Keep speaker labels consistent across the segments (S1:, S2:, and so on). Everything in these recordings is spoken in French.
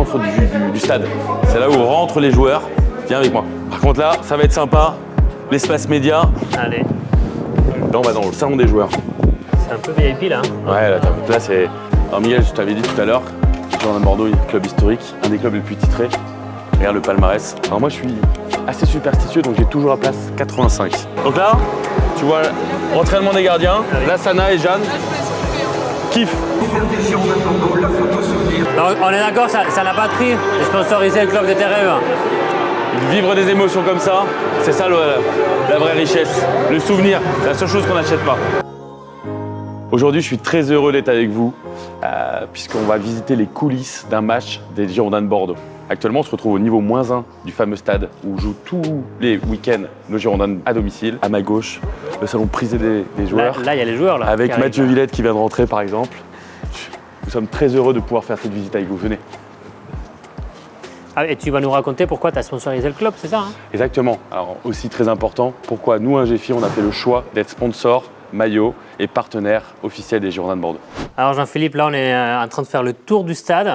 S1: l'antre du stade. C'est là où rentrent les joueurs. Viens avec moi. Par contre là, ça va être sympa. L'espace média.
S2: Allez.
S1: Là, on va dans le salon des joueurs.
S2: C'est un peu VIP là.
S1: Ouais, là c'est... Alors Miguel, je t'avais dit tout à l'heure, Girondins de Bordeaux, club historique, un des clubs les plus titrés. Regarde le palmarès. Alors moi, je suis assez superstitieux, donc j'ai toujours la place 85. Donc là, tu vois, entraînement des gardiens. Là, Sana et Jeanne kiffent.
S2: Alors, on est d'accord, ça n'a pas de prix de sponsoriser le club de tes rêves.
S1: Vivre des émotions comme ça, c'est ça la vraie richesse. Le souvenir, c'est la seule chose qu'on n'achète pas. Aujourd'hui, je suis très heureux d'être avec vous, puisqu'on va visiter les coulisses d'un match des Girondins de Bordeaux. Actuellement, on se retrouve au niveau -1 du fameux stade où jouent tous les week-ends nos Girondins à domicile. À ma gauche, le salon prisé des joueurs.
S2: Là, il y a les joueurs. Là,
S1: avec Mathieu Villette qui vient de rentrer, par exemple. Nous sommes très heureux de pouvoir faire cette visite avec vous. Venez.
S2: Ah, et tu vas nous raconter pourquoi tu as sponsorisé le club, c'est ça hein?
S1: Exactement. Alors, aussi très important, pourquoi nous, Ingefi, on a fait le choix d'être sponsor, maillot et partenaire officiel des Girondins de Bordeaux.
S2: Alors Jean-Philippe, là, on est en train de faire le tour du stade.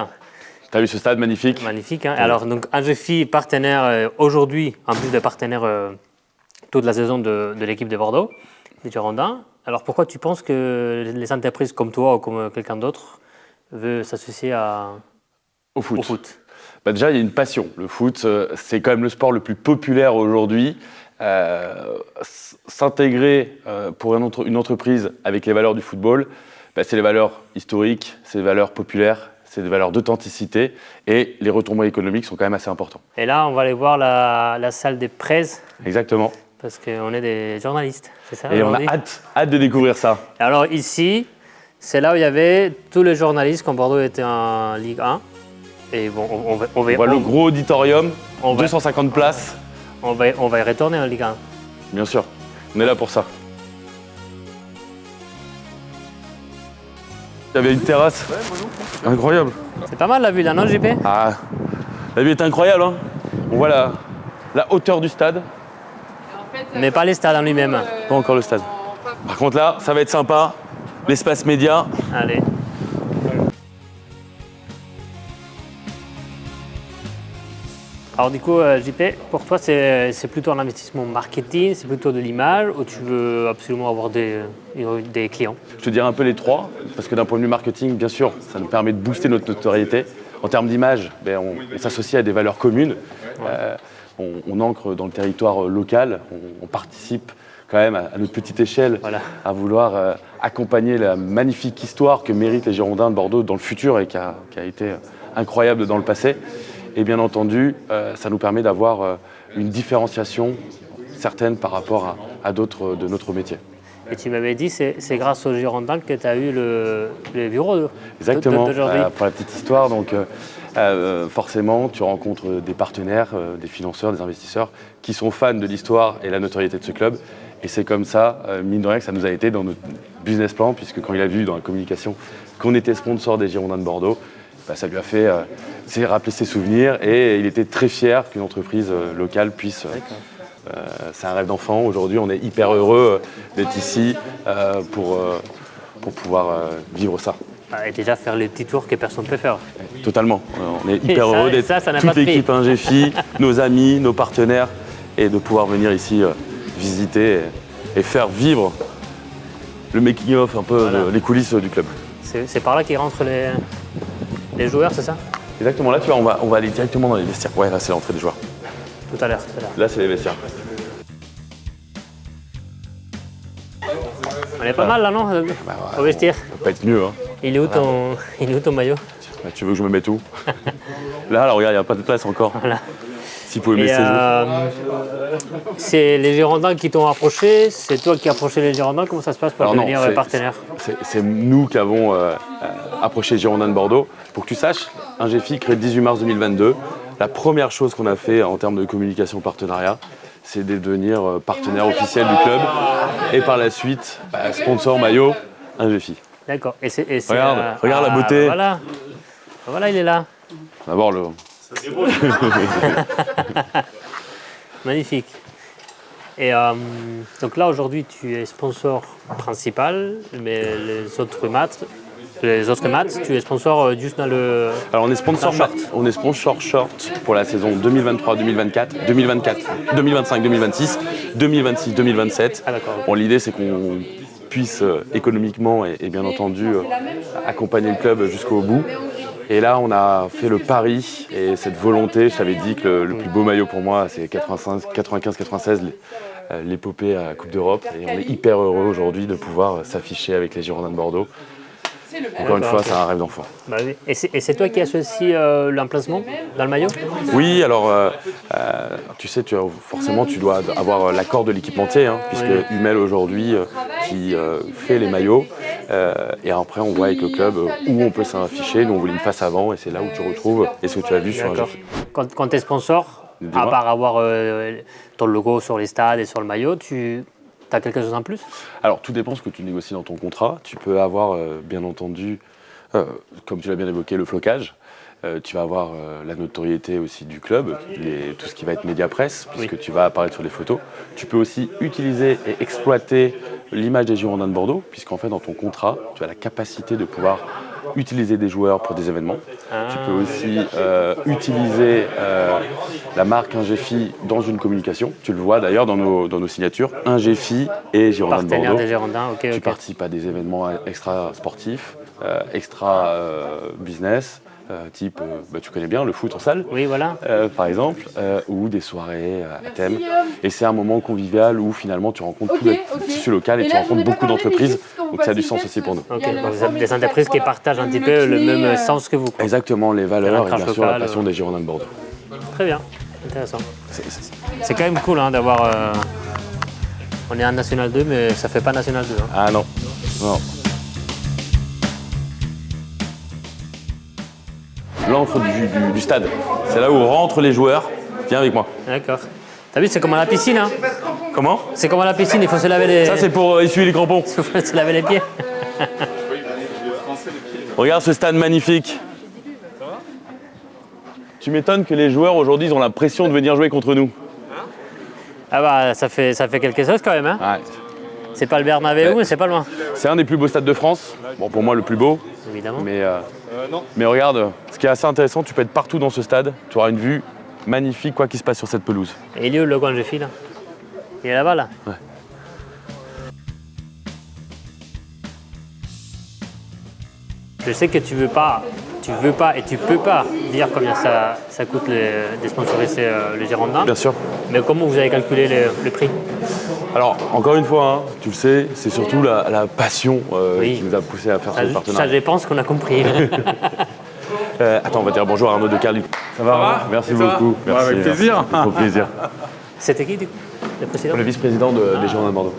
S1: T'as vu ce stade magnifique?
S2: Magnifique. Hein. Alors, donc, Ingefi, partenaire aujourd'hui, en plus de partenaire toute la saison de l'équipe de Bordeaux, des Girondins. Alors, pourquoi tu penses que les entreprises comme toi ou comme quelqu'un d'autre veut s'associer
S1: au foot? Bah déjà, il y a une passion. Le foot, c'est quand même le sport le plus populaire aujourd'hui. S'intégrer pour une entreprise avec les valeurs du football, bah, c'est les valeurs historiques, c'est les valeurs populaires, c'est des valeurs d'authenticité et les retombées économiques sont quand même assez importants.
S2: Et là, on va aller voir la salle des presses.
S1: Exactement.
S2: Parce qu'on est des journalistes, c'est ça?
S1: Et on a hâte de découvrir ça.
S2: Alors ici, c'est là où il y avait tous les journalistes quand Bordeaux était en Ligue 1. Et bon, on
S1: voit le gros auditorium, 250 places.
S2: On va y retourner en Ligue 1.
S1: Bien sûr, on est là pour ça. Il y avait une terrasse incroyable.
S2: C'est pas mal la vue là, non JP?
S1: Ah, la vue est incroyable. Hein. On voit la hauteur du stade.
S2: Mais pas les stades en lui-même.
S1: Pas encore le stade. Par contre là, ça va être sympa. L'espace média.
S2: Allez. Alors du coup, JP, pour toi, c'est plutôt un investissement marketing, c'est plutôt de l'image, ou tu veux absolument avoir des clients? Je
S1: te dirais un peu les trois, parce que d'un point de vue marketing, bien sûr, ça nous permet de booster notre notoriété. En termes d'image, ben, on s'associe à des valeurs communes. On ancre dans le territoire local, on participe quand même à notre petite échelle à vouloir accompagner la magnifique histoire que méritent les Girondins de Bordeaux dans le futur et qui a été incroyable dans le passé. Et bien entendu, ça nous permet d'avoir une différenciation certaine par rapport à d'autres de notre métier.
S2: Et tu m'avais dit, c'est grâce aux Girondins que tu as eu le bureau
S1: Exactement,
S2: d'aujourd'hui.
S1: Pour la petite histoire, donc, forcément, tu rencontres des partenaires, des financeurs, des investisseurs qui sont fans de l'histoire et la notoriété de ce club. Et c'est comme ça, mine de rien, que ça nous a été dans notre business plan, puisque quand il a vu dans la communication qu'on était sponsor des Girondins de Bordeaux, bah, ça lui a fait rappeler ses souvenirs et il était très fier qu'une entreprise locale puisse... c'est un rêve d'enfant. Aujourd'hui, on est hyper heureux d'être ici pour pouvoir vivre ça.
S2: Et déjà faire les petits tours que personne ne peut faire.
S1: Totalement. On est hyper heureux d'être toute l'équipe Ingefi, nos amis, nos partenaires, et de pouvoir venir ici visiter et faire vivre le making-of, un peu les coulisses du club.
S2: C'est par là qu'ils rentrent les joueurs, c'est ça?
S1: Exactement. Là, tu vois, on va aller directement dans les vestiaires. Ouais, là, c'est l'entrée des joueurs.
S2: Tout à l'heure.
S1: Là, c'est les vestiaires.
S2: On est pas mal là, non? Au vestiaire.
S1: Ça peut pas être mieux. Hein.
S2: Il est où ton maillot?
S1: Bah, tu veux que je me mette où? Là, regarde, il n'y a pas de place encore. Voilà. Si vous pouvez me laisser.
S2: C'est les Girondins qui t'ont approché? C'est toi qui as approché les Girondins? Comment ça se passe pour devenir partenaire?
S1: C'est nous qui avons approché les Girondins de Bordeaux. Pour que tu saches, Ingefi, créé le 18 mars 2022. La première chose qu'on a fait en termes de communication partenariat, c'est de devenir partenaire officiel du club et par la suite sponsor maillot Ingefi.
S2: D'accord.
S1: Regarde la beauté.
S2: Voilà, il est là.
S1: D'abord le.
S2: Magnifique. Et donc là aujourd'hui tu es sponsor principal, mais les autres matchs, que les autres matchs, tu es sponsor juste dans le.
S1: Alors on est sponsor
S2: Short.
S1: on est sponsor short pour la saison 2023-2024, 2025-2026, 2026-2027.
S2: Ah, d'accord.
S1: Bon, l'idée c'est qu'on puisse économiquement et bien entendu accompagner le club jusqu'au bout. Et là, on a fait le pari et cette volonté, je t'avais dit que le plus beau maillot pour moi, c'est 95-96, l'épopée à la Coupe d'Europe. Et on est hyper heureux aujourd'hui de pouvoir s'afficher avec les Girondins de Bordeaux. Encore une fois, c'est un rêve d'enfant.
S2: Bah oui. Et c'est toi qui associes l'emplacement dans le maillot?
S1: Oui, alors tu sais, forcément tu dois avoir l'accord de l'équipementier, puisque Hummel aujourd'hui qui fait les maillots. Et après, on voit avec le club où on peut s'afficher. Nous, on voulait une face avant et c'est là où tu retrouves et ce que tu as vu sur un jeu.
S2: Quand tu es sponsor, à part avoir ton logo sur les stades et sur le maillot, tu as quelque chose en plus?
S1: Alors, tout dépend de ce que tu négocies dans ton contrat. Tu peux avoir, bien entendu, comme tu l'as bien évoqué, le flocage. Tu vas avoir la notoriété aussi du club, tout ce qui va être média presse, puisque tu vas apparaître sur les photos. Tu peux aussi utiliser et exploiter l'image des Girondins de Bordeaux, puisqu'en fait, dans ton contrat, tu as la capacité de pouvoir utiliser des joueurs pour des événements. Tu peux aussi utiliser la marque Ingefi dans une communication. Tu le vois d'ailleurs dans nos signatures, Ingefi et Girondins de Bordeaux.
S2: Partenaire des Girondins, ok.
S1: Tu participes à des événements extra sportifs, extra business. Type, tu connais bien le foot en salle,
S2: oui, voilà.
S1: Par exemple, ou des soirées à thème. Et c'est un moment convivial où finalement tu rencontres tout le tissu local et tu rencontres beaucoup d'entreprises. Donc ça a du sens aussi pour nous.
S2: Okay. Donc des entreprises qui partagent un petit peu le même sens que vous, quoi.
S1: Exactement, les valeurs et bien sûr la passion des Girondins de Bordeaux.
S2: Très bien, intéressant. C'est quand même cool d'avoir... On est en National 2, mais ça fait pas National 2.
S1: Ah non, non. L'entre du stade. C'est là où rentrent les joueurs. Viens avec moi.
S2: D'accord. T'as vu, c'est comme à la piscine.
S1: Comment?
S2: C'est comme à la piscine, il faut se laver les...
S1: Ça, c'est pour essuyer les crampons.
S2: Il faut se laver les pieds.
S1: Regarde ce stade magnifique. Tu m'étonnes que les joueurs aujourd'hui ils ont la pression de venir jouer contre nous.
S2: Ah bah, ça fait quelque chose quand même.
S1: Ouais.
S2: C'est pas le Bernabéu, mais c'est pas loin.
S1: C'est un des plus beaux stades de France. Bon, pour moi, le plus beau.
S2: Évidemment.
S1: Mais regarde, ce qui est assez intéressant, tu peux être partout dans ce stade. Tu auras une vue magnifique, quoi qu'il se passe sur cette pelouse.
S2: Et il est où le logo Ingefi là? Il est là-bas, là.
S1: Ouais.
S2: Je sais que tu veux pas et tu peux pas dire combien ça coûte de sponsoriser les Girondins.
S1: Bien sûr.
S2: Mais comment vous avez calculé le prix?
S1: Alors, encore une fois, tu le sais, c'est surtout la passion qui nous a poussé à faire ce partenariat.
S2: Ça, je pense qu'on a compris.
S1: Attends, on va dire bonjour à Arnaud de Carly. Ça va? Merci beaucoup. Merci,
S3: avec plaisir.
S1: Au plaisir.
S2: C'était qui, du coup, le président?
S1: Le vice-président des Girondins de Bordeaux.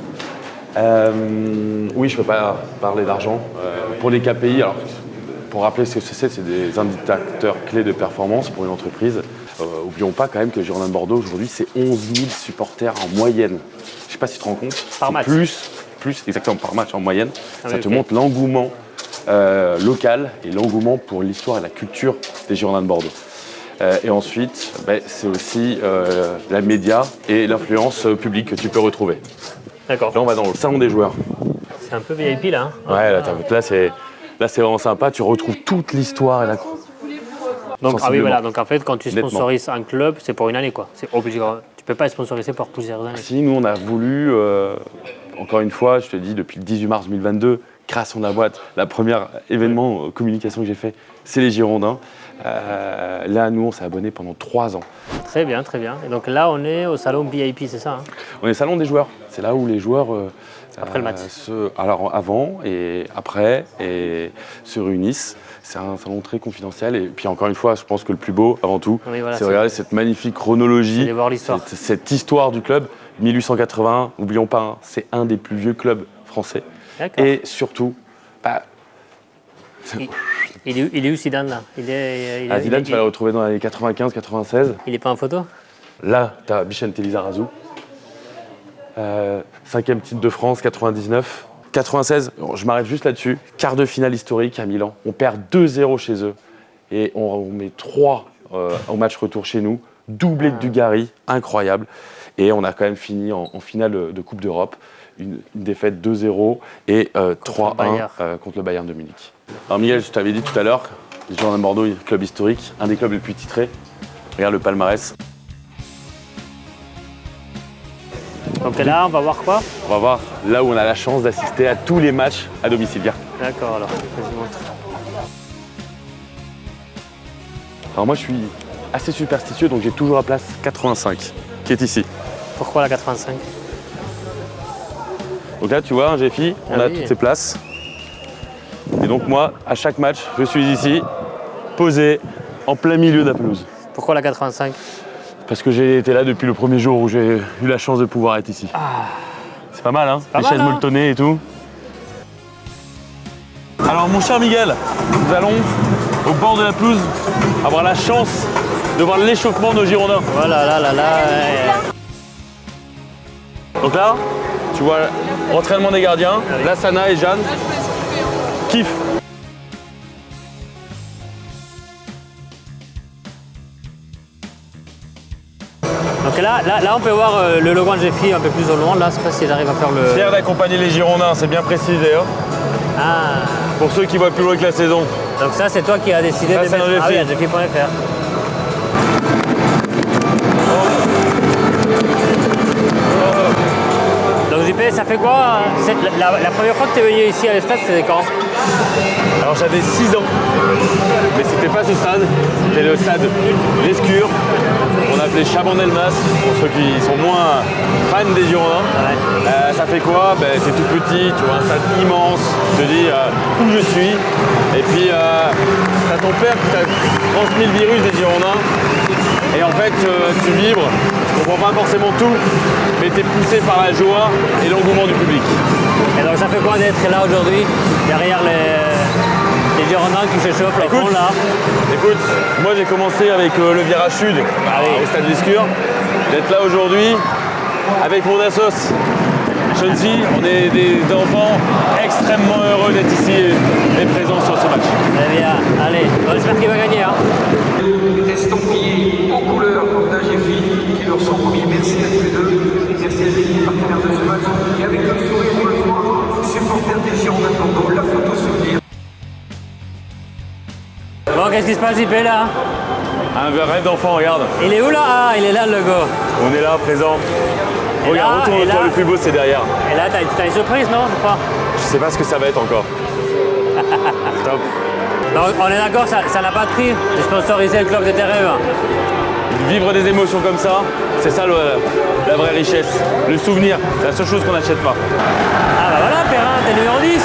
S1: Oui, je ne peux pas parler d'argent. Pour les KPI, alors, pour rappeler ce que c'est des indicateurs clés de performance pour une entreprise. Oublions pas quand même que Girondins de Bordeaux, aujourd'hui, c'est 11 000 supporters en moyenne. Je ne sais pas si tu te rends compte.
S2: Par match.
S1: Plus, exactement, par match en moyenne.
S2: Ah,
S1: ça te montre l'engouement local et l'engouement pour l'histoire et la culture des Girondins de Bordeaux. Et ensuite, c'est aussi la média et l'influence publique que tu peux retrouver.
S2: D'accord.
S1: Là, on va dans le salon des joueurs.
S2: C'est un peu VIP, là.
S1: Ouais, là, c'est vraiment sympa. Tu retrouves toute l'histoire et la...
S2: Donc, ah oui, voilà. Donc, en fait, quand tu sponsorises un club, c'est pour une année, quoi. C'est obligé. Tu peux pas être sponsorisé pour plusieurs années.
S1: Si, nous, on a voulu, encore une fois, je te dis, depuis le 18 mars 2022, création de la boîte, la première événement communication que j'ai fait, c'est les Girondins. Là, nous, on s'est abonnés pendant 3 ans.
S2: Très bien, très bien. Et donc là, on est au salon VIP, c'est ça?
S1: On est au salon des joueurs. C'est là où les joueurs...
S2: après le match.
S1: Alors avant et après, et se réunissent. C'est un salon très confidentiel. Et puis encore une fois, je pense que le plus beau, avant tout, c'est de regarder cette magnifique chronologie,
S2: de voir l'histoire.
S1: Cette histoire du club. 1881, n'oublions pas, c'est un des plus vieux clubs français.
S2: D'accord.
S1: Et surtout,
S2: il est où Zidane là?
S1: Zidane, tu vas le retrouver dans les 95-96.
S2: Il n'est pas en photo?
S1: Là, tu as Vicente Lizarazu. 5e titre de France, 99. 96, je m'arrête juste là-dessus. Quart de finale historique à Milan. On perd 2-0 chez eux. Et on met 3 au match retour chez nous. doublé de Dugarry, incroyable. Et on a quand même fini en finale de Coupe d'Europe, une défaite 2-0 et 3-1 contre le Bayern de Munich. Alors Miguel, je t'avais dit tout à l'heure, les Girondins de Bordeaux, club historique, un des clubs les plus titrés. Regarde le palmarès.
S2: Donc là, on va voir quoi?
S1: On va voir là où on a la chance d'assister à tous les matchs à domicile. Viens.
S2: D'accord, alors, vas-y, montre.
S1: Alors moi, je suis assez superstitieux, donc j'ai toujours la place 85, qui est ici.
S2: Pourquoi la 85?
S1: Donc là, tu vois, un GFI, on a toutes ces places. Et donc moi, à chaque match, je suis ici, posé, en plein milieu de la pelouse.
S2: Pourquoi la 85?
S1: Parce que j'ai été là depuis le premier jour où j'ai eu la chance de pouvoir être ici. C'est pas mal, hein? Les chaises molletonnées et tout. Alors mon cher Miguel, nous allons au bord de la pelouse avoir la chance de voir l'échauffement de nos Girondins.
S2: Voilà, là.
S1: Donc là, tu vois l'entraînement des gardiens, Lassana et Jeanne kiffent.
S2: Donc là, on peut voir le logo de GFI un peu plus au loin. Là, je sais pas si j'arrive à faire le...
S1: Fier d'accompagner les Girondins, c'est bien précisé. Hein.
S2: Ah.
S1: Pour ceux qui voient plus loin que la saison.
S2: Donc ça, c'est toi qui as décidé de mettre... Ah oui, à GFI.fr. Donc JP, ça fait quoi? La première fois que tu es venu ici à l'Estade, c'était quand?
S1: Alors j'avais 6 ans, mais c'était pas ce stade, c'était le stade Lescure, on appelait Chabandelmas, pour ceux qui sont moins fans des Girondins. Ouais. Ça fait quoi? C'est tout petit, tu vois un stade immense, tu te dis où je suis, et puis t'as ton père qui t'a transmis le virus des Girondins, et en fait tu vibres, tu comprends pas forcément tout, mais t'es poussé par la joie et l'engouement du public.
S2: Et donc ça fait quoi d'être là aujourd'hui, derrière les Girondins qui se chauffent au fond là?
S1: Écoute, moi j'ai commencé avec le virage sud au stade Lescure, d'être là aujourd'hui avec mon assos Chauncey, on est des enfants extrêmement heureux d'être ici et présents sur ce match.
S2: Très bien, allez, on espère qu'il va gagner. Hein.
S3: Estampillés en couleur d'un GFI qui leur sont promis. Merci à tous les deux, merci à l'équipe partenaire de ce match et avec le sourire pour le soir, supporters des Girondins de Bordeaux, la photo souvenir.
S2: Bon, qu'est-ce qui se passe JP là?
S1: Un rêve d'enfant, regarde.
S2: Il est où là? Ah, il est là le logo.
S1: On est là, présent. Regarde, retourne-toi, le plus beau c'est derrière.
S2: Et là, t'as une surprise, non? Je crois.
S1: Je sais pas ce que ça va être encore. Top.
S2: Donc, on est d'accord, ça n'a pas de prix de sponsoriser le club de tes rêves.
S1: Vivre des émotions comme ça, c'est ça la vraie richesse. Le souvenir, c'est la seule chose qu'on n'achète pas.
S2: Ah bah voilà, Perrin, t'es numéro 10.